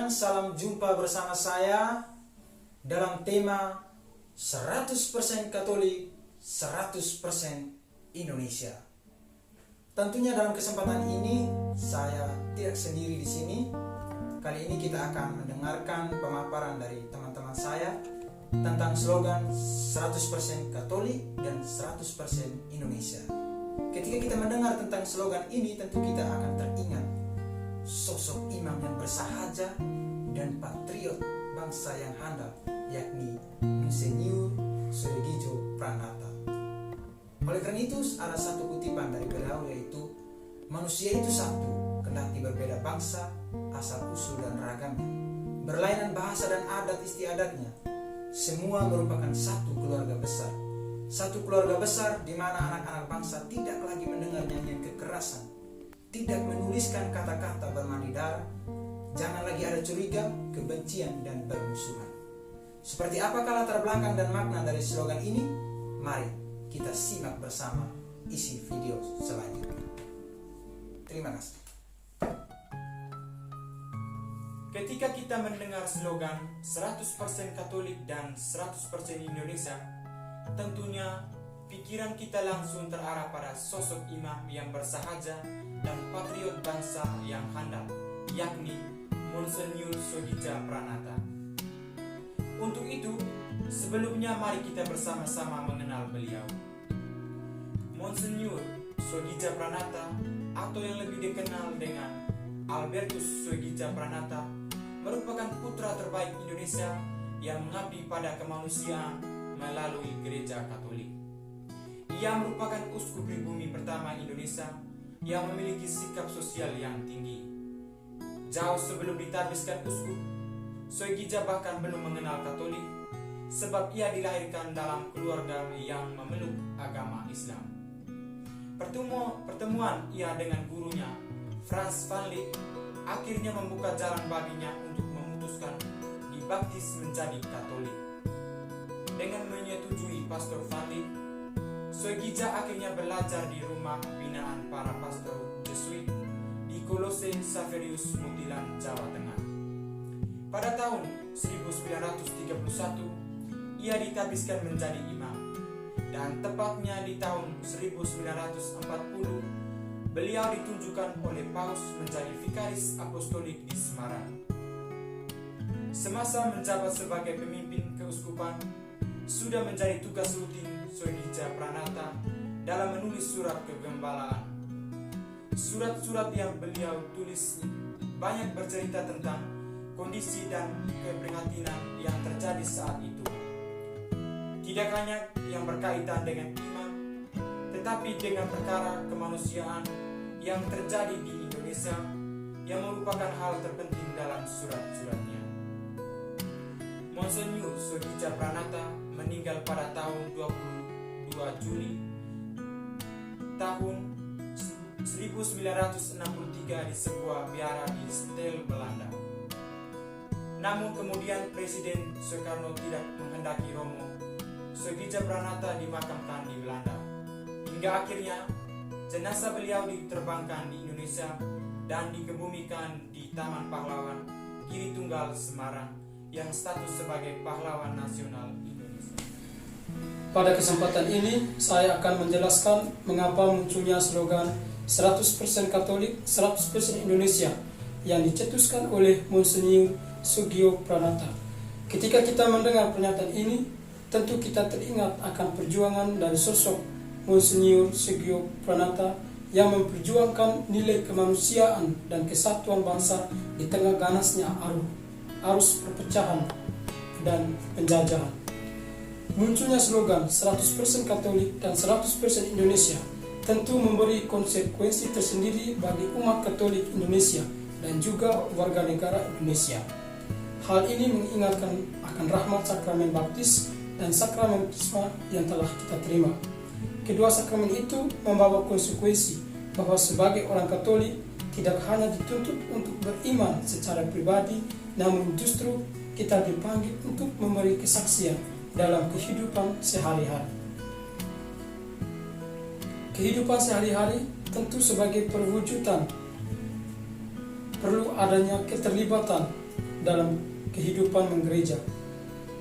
Salam jumpa bersama saya dalam tema 100% Katolik, 100% Indonesia. Tentunya dalam kesempatan ini saya tidak sendiri di sini. Kali ini kita akan mendengarkan pemaparan dari teman-teman saya tentang slogan 100% Katolik dan 100% Indonesia. Ketika kita mendengar tentang slogan ini, tentu kita akan teringat sosok imam yang bersahaja dan patriot bangsa yang handal, yakni Monsinyur Soegijo Pranata. Oleh karena itu, ada satu kutipan dari beliau, yaitu manusia itu satu, kendati berbeda bangsa, asal usul dan ragamnya, berlainan bahasa dan adat istiadatnya, semua merupakan satu keluarga besar. Satu keluarga besar di mana anak-anak bangsa tidak lagi mendengar nyanyian kekerasan, tidak menuliskan kata-kata bermandi darah, jangan lagi ada curiga, kebencian, dan bermusuhan. Seperti apakah latar belakang dan makna dari slogan ini? Mari kita simak bersama isi video selanjutnya. Terima kasih. Ketika kita mendengar slogan 100% Katolik dan 100% Indonesia, tentunya pikiran kita langsung terarah pada sosok imam yang bersahaja dan patriot bangsa yang handal, yakni Monsinyur Soegijo Pranata. Untuk itu, sebelumnya mari kita bersama-sama mengenal beliau. Monsinyur Soegijo Pranata, atau yang lebih dikenal dengan Albertus Soegijo Pranata, merupakan putra terbaik Indonesia yang mengabdi pada kemanusiaan melalui Gereja Katolik. Ia merupakan uskup pribumi pertama Indonesia yang memiliki sikap sosial yang tinggi. Jauh sebelum ditabiskan uskup, Soegijo bahkan belum mengenal Katolik, sebab ia dilahirkan dalam keluarga yang memeluk agama Islam. Pertemuan ia dengan gurunya, Frans van Lyck, akhirnya membuka jalan baginya untuk memutuskan dibaptis menjadi Katolik. Dengan menyetujui Pastor van Lyck, Soegijo akhirnya belajar di rumah binaan para pastor Jesuit di Kolose Saverius Mutilan, Jawa Tengah. Pada tahun 1931, ia ditabiskan menjadi imam, dan tepatnya di tahun 1940, beliau ditunjukkan oleh Paus menjadi vikaris apostolik di Semarang. Semasa menjabat sebagai pemimpin keuskupan, sudah menjadi tugas rutin Soegijo Pranata dalam menulis surat kegembalaan. Surat-surat yang beliau tulis banyak bercerita tentang kondisi dan keprihatinan yang terjadi saat itu. Tidak hanya yang berkaitan dengan iman, tetapi dengan perkara kemanusiaan yang terjadi di Indonesia yang merupakan hal terpenting dalam surat-suratnya. Monsinyur Soegijo Pranata meninggal pada tahun 22 Juli tahun 1963 di sebuah biara di Stel, Belanda. Namun kemudian Presiden Soekarno tidak menghendaki Romo Soegijo Pranata dimakamkan di Belanda, hingga akhirnya jenazah beliau diterbangkan di Indonesia dan dikebumikan di Taman Pahlawan Giri Tunggal, Semarang, yang status sebagai pahlawan nasional Indonesia. Pada kesempatan ini, saya akan menjelaskan mengapa munculnya slogan 100% Katolik, 100% Indonesia yang dicetuskan oleh Monsinyur Soegijo Pranata. Ketika kita mendengar pernyataan ini, tentu kita teringat akan perjuangan dari sosok Monsinyur Soegijo Pranata yang memperjuangkan nilai kemanusiaan dan kesatuan bangsa di tengah ganasnya arus perpecahan dan penjajahan. Munculnya slogan 100% Katolik dan 100% Indonesia tentu memberi konsekuensi tersendiri bagi umat Katolik Indonesia dan juga warga negara Indonesia. Hal ini mengingatkan akan rahmat sakramen baptis dan sakramen Krisma yang telah kita terima. Kedua sakramen itu membawa konsekuensi bahwa sebagai orang Katolik tidak hanya dituntut untuk beriman secara pribadi, namun justru kita dipanggil untuk memberi kesaksian dalam kehidupan sehari-hari. Kehidupan sehari-hari tentu sebagai perwujudan perlu adanya keterlibatan dalam kehidupan menggereja.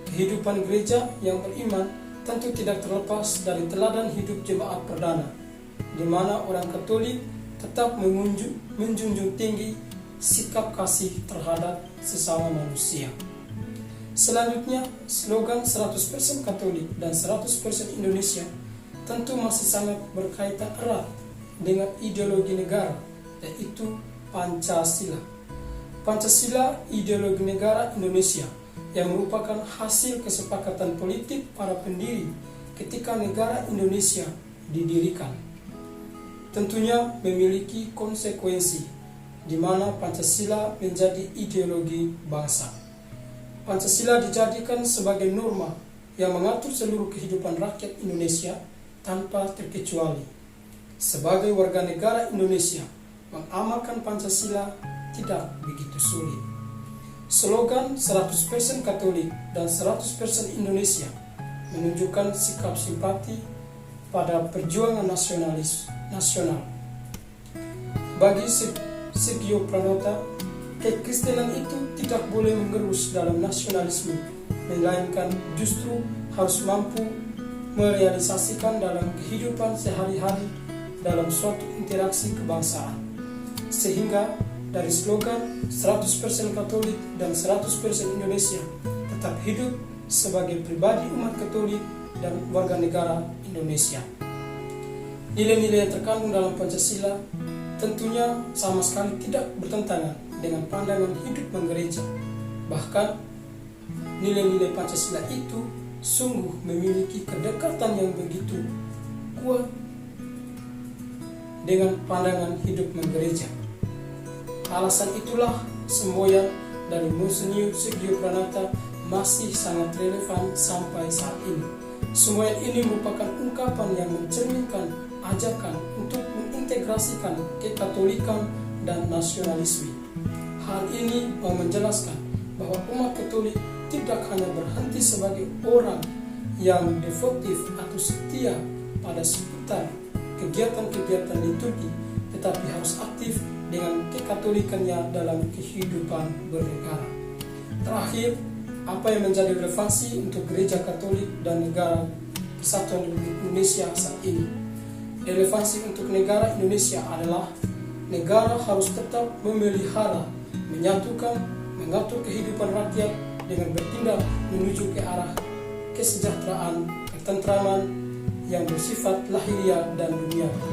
Kehidupan gereja yang beriman tentu tidak terlepas dari teladan hidup jemaat perdana, di mana orang Katolik tetap menjunjung tinggi sikap kasih terhadap sesama manusia. Selanjutnya, slogan 100% Katolik dan 100% Indonesia tentu masih sangat berkaitan erat dengan ideologi negara, yaitu Pancasila. Pancasila ideologi negara Indonesia yang merupakan hasil kesepakatan politik para pendiri ketika negara Indonesia didirikan. Tentunya memiliki konsekuensi di mana Pancasila menjadi ideologi bangsa. Pancasila dijadikan sebagai norma yang mengatur seluruh kehidupan rakyat Indonesia tanpa terkecuali. Sebagai warga negara Indonesia, mengamalkan Pancasila tidak begitu sulit. Slogan 100% Katolik dan 100% Indonesia menunjukkan sikap simpati pada perjuangan nasional. Bagi Sergio Pranata, kekristenan itu tidak boleh mengerus dalam nasionalisme, melainkan justru harus mampu merealisasikan dalam kehidupan sehari-hari dalam suatu interaksi kebangsaan. Sehingga dari slogan 100% Katolik dan 100% Indonesia tetap hidup sebagai pribadi umat Katolik dan warga negara Indonesia. Nilai-nilai yang terkandung dalam Pancasila tentunya sama sekali tidak bertentangan dengan pandangan hidup menggereja. Bahkan nilai-nilai Pancasila itu sungguh memiliki kedekatan yang begitu kuat dengan pandangan hidup menggereja. Alasan itulah semboyan dari Monsinyur Sergio Pranata masih sangat relevan sampai saat ini. Semboyan ini merupakan ungkapan yang mencerminkan ajakan untuk mengintegrasikan kekatolikan dan nasionalisme. Hal ini mau menjelaskan bahwa umat Katolik tidak hanya berhenti sebagai orang yang devotif atau setia pada seputar kegiatan-kegiatan liturgi, tetapi harus aktif dengan kekatolikannya dalam kehidupan bernegara. Terakhir, apa yang menjadi relevansi untuk Gereja Katolik dan Negara Kesatuan Republik Indonesia saat ini? Relevansi untuk negara Indonesia adalah negara harus tetap memelihara, menyatukan, mengatur kehidupan rakyat dengan bertindak menuju ke arah kesejahteraan, ketentraman yang bersifat lahiriah dan duniawi.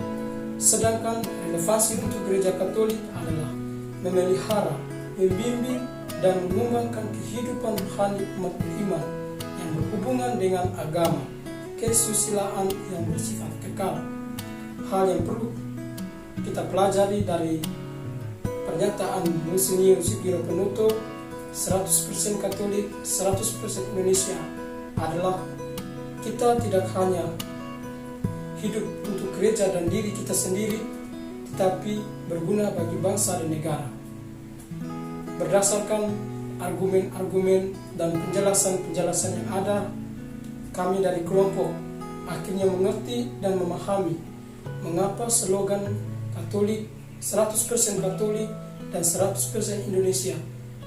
Sedangkan relevansi untuk Gereja Katolik adalah memelihara, membimbing, dan mengembangkan kehidupan rohani umat beriman yang berhubungan dengan agama, kesusilaan yang bersifat kekal. Hal yang perlu kita pelajari dari pernyataan Monsinyur Sergio Pranata 100% Katolik, 100% Indonesia adalah kita tidak hanya hidup untuk gereja dan diri kita sendiri, tetapi berguna bagi bangsa dan negara. Berdasarkan argumen-argumen dan penjelasan-penjelasan yang ada, kami dari kelompok akhirnya mengerti dan memahami mengapa slogan Katolik, 100% Katolik dan 100% Indonesia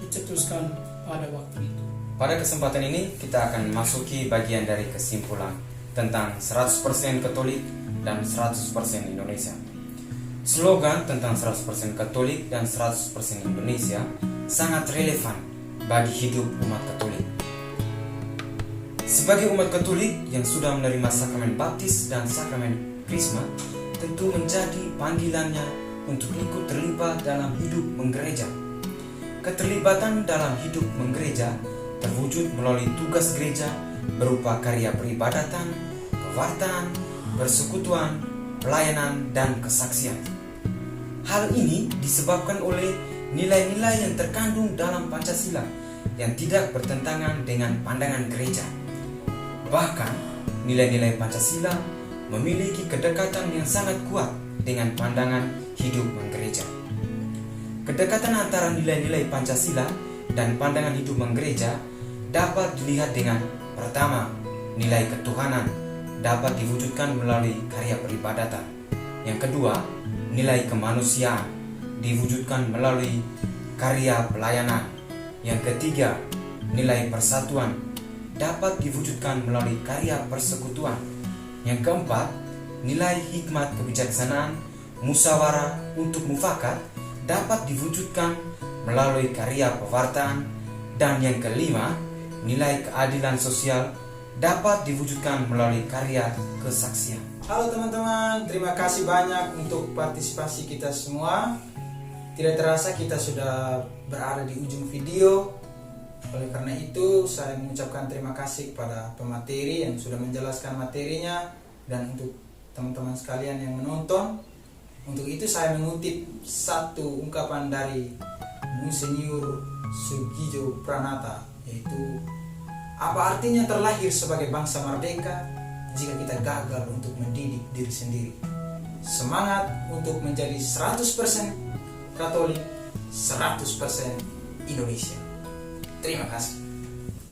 dicetuskan pada waktu itu. Pada kesempatan ini kita akan memasuki bagian dari kesimpulan tentang 100% Katolik dan 100% Indonesia. Slogan tentang 100% Katolik dan 100% Indonesia sangat relevan bagi hidup umat Katolik. Sebagai umat Katolik yang sudah menerima sakramen baptis dan sakramen Krisma, tentu menjadi panggilannya untuk ikut terlibat dalam hidup menggereja. Keterlibatan dalam hidup menggereja terwujud melalui tugas gereja berupa karya peribadatan, pewartaan, persekutuan, pelayanan, dan kesaksian. Hal ini disebabkan oleh nilai-nilai yang terkandung dalam Pancasila yang tidak bertentangan dengan pandangan gereja. Bahkan, nilai-nilai Pancasila memiliki kedekatan yang sangat kuat dengan pandangan hidup menggereja. Kedekatan antara nilai-nilai Pancasila dan pandangan hidup menggereja dapat dilihat dengan pertama, nilai ketuhanan dapat diwujudkan melalui karya peribadatan. Yang kedua, nilai kemanusiaan diwujudkan melalui karya pelayanan. Yang ketiga, nilai persatuan dapat diwujudkan melalui karya persekutuan. Yang keempat, nilai hikmat kebijaksanaan, musyawarah untuk mufakat dapat diwujudkan melalui karya pewartaan. Dan yang kelima, nilai keadilan sosial dapat diwujudkan melalui karya kesaksian. Halo teman-teman, terima kasih banyak untuk partisipasi kita semua. Tidak terasa kita sudah berada di ujung video. Oleh karena itu, saya mengucapkan terima kasih kepada pemateri yang sudah menjelaskan materinya, dan untuk teman-teman sekalian yang menonton. Untuk itu saya mengutip satu ungkapan dari Monsinyur Soegija Pranata, yaitu, apa artinya terlahir sebagai bangsa merdeka jika kita gagal untuk mendidik diri sendiri? Semangat untuk menjadi 100% Katolik, 100% Indonesia. Terima kasih.